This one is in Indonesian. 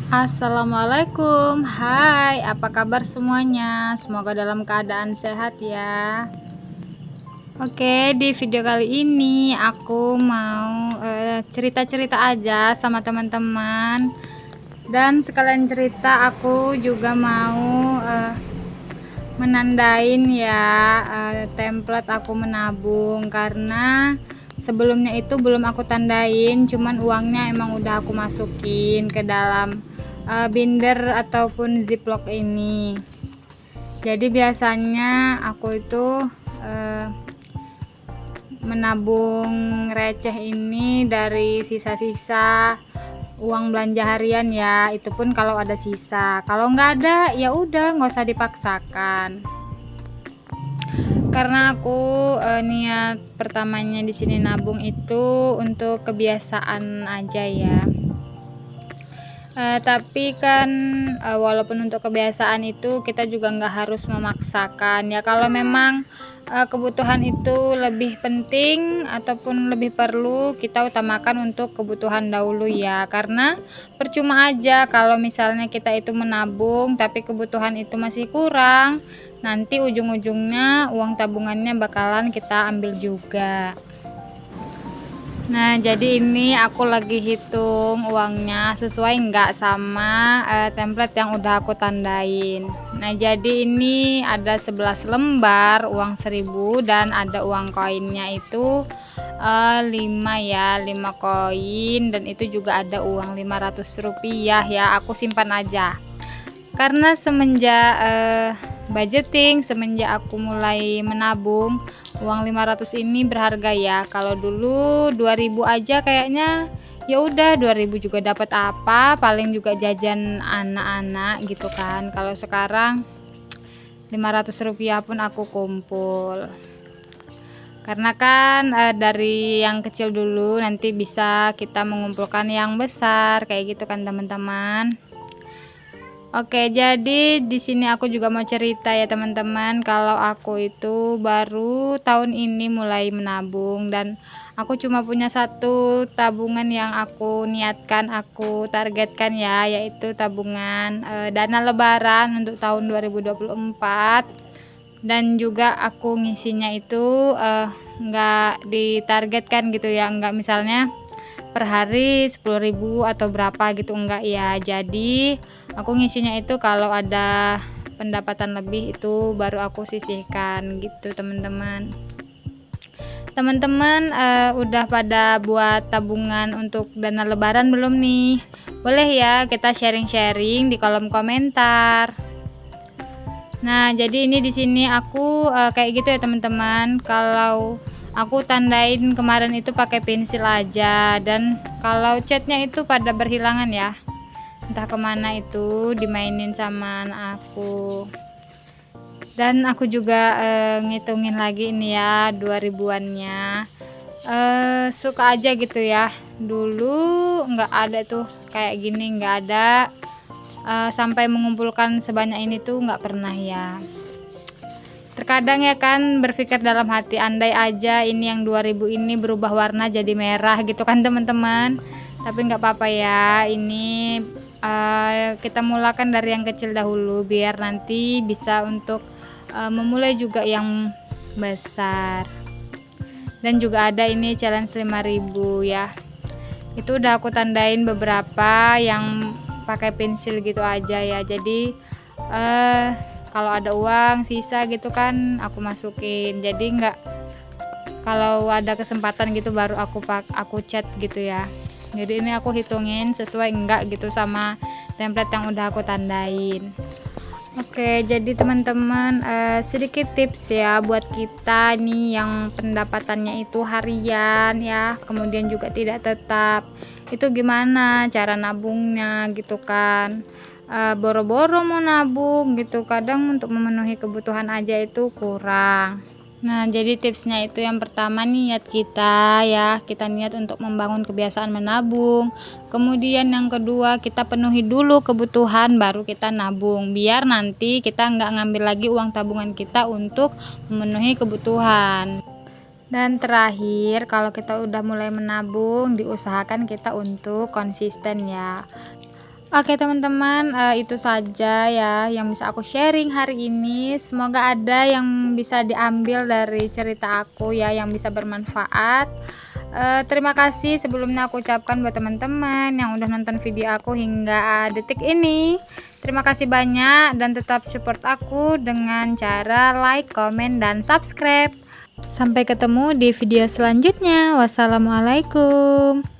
Assalamualaikum, hai, apa kabar semuanya? Semoga dalam keadaan sehat ya. Oke, di video kali ini aku mau cerita-cerita aja sama teman-teman, dan sekalian cerita aku juga mau menandain ya template aku menabung, karena sebelumnya itu belum aku tandain, cuman uangnya emang udah aku masukin ke dalam binder ataupun ziplock ini. Jadi biasanya aku itu menabung receh ini dari sisa-sisa uang belanja harian ya, itu pun kalau ada sisa. Kalau nggak ada ya udah, nggak usah dipaksakan, karena aku niat pertamanya di sini nabung itu untuk kebiasaan aja ya. Tapi kan walaupun untuk kebiasaan itu kita juga nggak harus memaksakan ya. Kalau memang kebutuhan itu lebih penting ataupun lebih perlu, kita utamakan untuk kebutuhan dahulu ya, karena percuma aja kalau misalnya kita itu menabung tapi kebutuhan itu masih kurang, nanti ujung-ujungnya uang tabungannya bakalan kita ambil juga. Nah, jadi ini aku lagi hitung uangnya sesuai nggak sama template yang udah aku tandain. Nah, jadi ini ada 11 lembar uang 1000 dan ada uang koinnya itu 5 ya, 5 koin, dan itu juga ada uang 500 rupiah ya. Aku simpan aja. Karena semenjak budgeting, semenjak aku mulai menabung, uang 500 ini berharga ya. Kalau dulu 2000 aja kayaknya ya udah, 2000 juga dapat apa, paling juga jajan anak-anak gitu kan. Kalau sekarang 500 rupiah pun aku kumpul, karena kan dari yang kecil dulu nanti bisa kita mengumpulkan yang besar kayak gitu kan teman-teman. Oke, jadi di sini aku juga mau cerita ya teman-teman, kalau aku itu baru tahun ini mulai menabung, dan aku cuma punya satu tabungan yang aku niatkan, aku targetkan ya, yaitu tabungan dana lebaran untuk tahun 2024. Dan juga aku ngisinya itu nggak ditargetkan gitu ya, nggak misalnya per hari 10.000 atau berapa gitu, enggak ya. Jadi aku ngisinya itu kalau ada pendapatan lebih itu baru aku sisihkan gitu teman-teman. Teman-teman udah pada buat tabungan untuk dana lebaran belum nih? Boleh ya kita sharing-sharing di kolom komentar. Nah, jadi ini di sini aku kayak gitu ya teman-teman. Kalau aku tandain kemarin itu pakai pensil aja, dan kalau catnya itu pada berhilangan ya, entah kemana itu dimainin sama anak aku. Dan aku juga ngitungin lagi ini ya 2000-annya, suka aja gitu ya. Dulu nggak ada tuh kayak gini, nggak ada sampai mengumpulkan sebanyak ini tuh nggak pernah ya. Terkadang ya kan berpikir dalam hati, andai aja ini yang 2000 ini berubah warna jadi merah gitu kan teman-teman. Tapi nggak apa-apa ya, ini kita mulakan dari yang kecil dahulu biar nanti bisa untuk memulai juga yang besar. Dan juga ada ini challenge 5000 ya, itu udah aku tandain beberapa yang pakai pensil gitu aja ya. Jadi kalau ada uang sisa gitu kan aku masukin, jadi enggak, kalau ada kesempatan gitu baru aku cat gitu ya. Jadi ini aku hitungin sesuai enggak gitu sama template yang udah aku tandain. Oke, jadi teman-teman sedikit tips ya buat kita nih yang pendapatannya itu harian ya, kemudian juga tidak tetap. Itu gimana cara nabungnya gitu kan? Boro-boro mau nabung gitu, kadang untuk memenuhi kebutuhan aja itu kurang. Nah, jadi tipsnya itu yang pertama, niat kita ya, kita niat untuk membangun kebiasaan menabung. Kemudian yang kedua, kita penuhi dulu kebutuhan baru kita nabung, biar nanti kita nggak ngambil lagi uang tabungan kita untuk memenuhi kebutuhan. Dan terakhir, kalau kita udah mulai menabung, diusahakan kita untuk konsisten ya. Oke teman-teman, itu saja ya yang bisa aku sharing hari ini. Semoga ada yang bisa diambil dari cerita aku ya, yang bisa bermanfaat. Terima kasih sebelumnya aku ucapkan buat teman-teman yang udah nonton video aku hingga detik ini. Terima kasih banyak dan tetap support aku dengan cara like, komen, dan subscribe. Sampai ketemu di video selanjutnya. Wassalamualaikum.